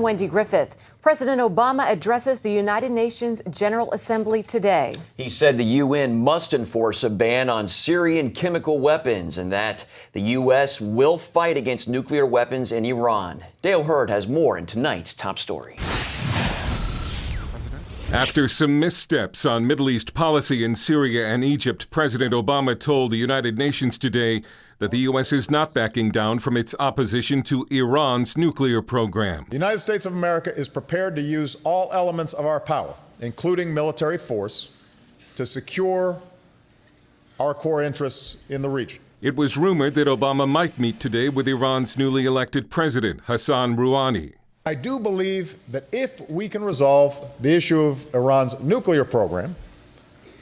Wendy Griffith. President Obama addresses the United Nations General Assembly today. He said the UN must enforce a ban on Syrian chemical weapons and that the U.S. will fight against nuclear weapons in Iran. Dale Hurd has more in tonight's top story. After some missteps on Middle East policy in Syria and Egypt, President Obama told the United Nations today that the U.S. is not backing down from its opposition to Iran's nuclear program. The United States of America is prepared to use all elements of our power, including military force, to secure our core interests in the region. It was rumored that Obama might meet today with Iran's newly elected president, Hassan Rouhani. I do believe that if we can resolve the issue of Iran's nuclear program,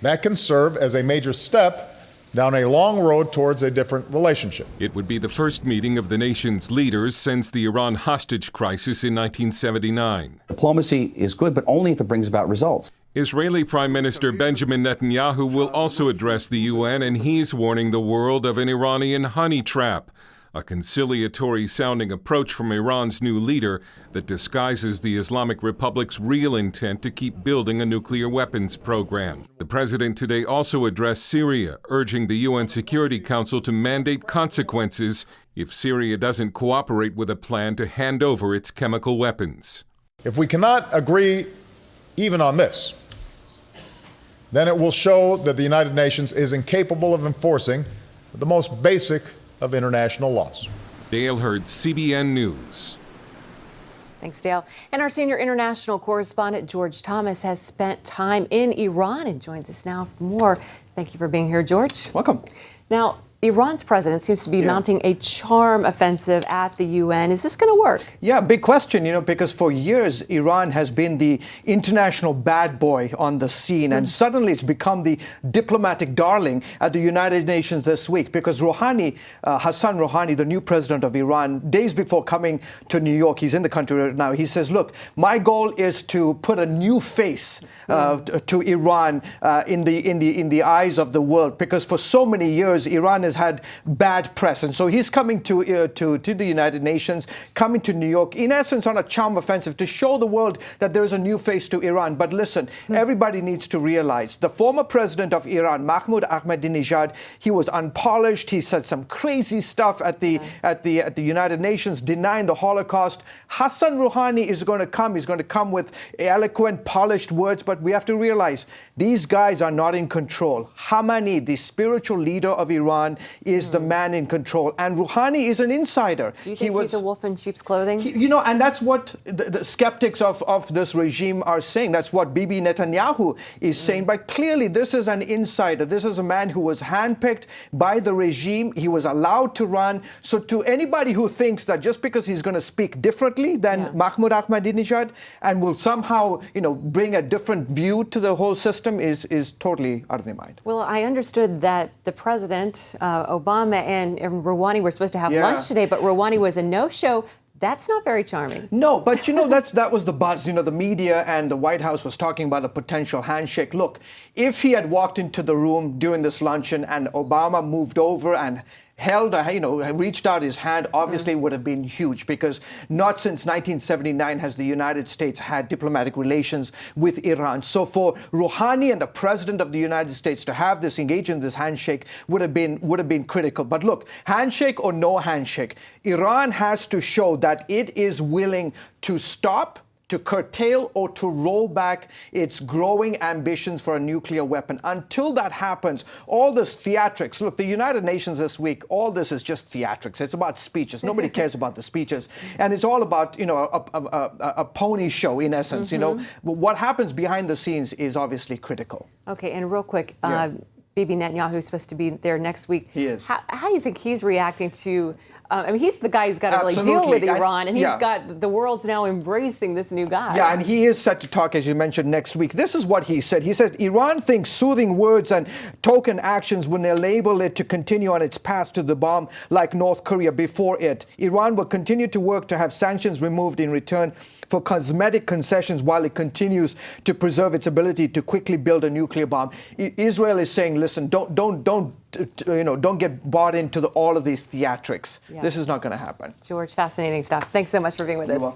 that can serve as a major step down a long road towards a different relationship. It would be the first meeting of the nation's leaders since the Iran hostage crisis in 1979. Diplomacy is good, but only if it brings about results. Israeli Prime Minister Benjamin Netanyahu will also address the UN, and he's warning the world of an Iranian honey trap, a conciliatory-sounding approach from Iran's new leader that disguises the Islamic Republic's real intent to keep building a nuclear weapons program. The president today also addressed Syria, urging the UN Security Council to mandate consequences if Syria doesn't cooperate with a plan to hand over its chemical weapons. If we cannot agree even on this, then it will show that the United Nations is incapable of enforcing the most basic of international laws. Dale Hurd, CBN News. Thanks, Dale. And our senior international correspondent, George Thomas, has spent time in Iran and joins us now for more. Thank you for being here, George. Welcome. Now, Iran's president seems to be mounting a charm offensive at the UN. Is this going to work? Yeah, big question, because for years, Iran has been the international bad boy on the scene. And suddenly it's become the diplomatic darling at the United Nations this week because Rouhani, Hassan Rouhani, the new president of Iran, days before coming to New York, he's in the country right now, he says, look, my goal is to put a new face to Iran in the eyes of the world, because for so many years, Iran has had bad press. And so he's coming to the United Nations, coming to New York, in essence, on a charm offensive to show the world that there is a new face to Iran. But listen, everybody needs to realize the former president of Iran, Mahmoud Ahmadinejad, he was unpolished. He said some crazy stuff at the United Nations, denying the Holocaust. Hassan Rouhani is going to come. He's going to come with eloquent, polished words. But we have to realize these guys are not in control. Khamenei, the spiritual leader of Iran, is the man in control. And Rouhani is an insider. Do you think he's a wolf in sheep's clothing? And that's what the skeptics of this regime are saying. That's what Bibi Netanyahu is saying. But clearly, this is an insider. This is a man who was handpicked by the regime. He was allowed to run. So to anybody who thinks that just because he's going to speak differently than Mahmoud Ahmadinejad and will somehow, bring a different view to the whole system is totally out of their mind. Well, I understood that the president, Obama and Rouhani were supposed to have lunch today, but Rouhani was a no-show. That's not very charming. No, but that was the buzz. The media and the White House was talking about a potential handshake. Look, if he had walked into the room during this luncheon and Obama moved over and reached out his hand, obviously would have been huge, because not since 1979 has the United States had diplomatic relations with Iran. So for Rouhani and the president of the United States to have this, engage in this handshake would have been critical. But look, handshake or no handshake, Iran has to show that it is willing to stop, to curtail, or to roll back its growing ambitions for a nuclear weapon. Until that happens, all this theatrics, look, the United Nations this week, all this is just theatrics. It's about speeches. Nobody cares about the speeches. And it's all about, a pony show, in essence. What happens behind the scenes is obviously critical. Okay, and real quick, Bibi Netanyahu is supposed to be there next week. He is. How do you think he's reacting to... he's the guy who's got to really deal with Iran, and he's got the world's now embracing this new guy. Yeah, and he is set to talk, as you mentioned, next week. This is what he said. He said, Iran thinks soothing words and token actions will enable it to continue on its path to the bomb like North Korea before it. Iran will continue to work to have sanctions removed in return for cosmetic concessions while it continues to preserve its ability to quickly build a nuclear bomb. Israel is saying, listen, don't get bought into all of these theatrics. This is not going to happen. George, fascinating stuff. Thanks so much for being with us.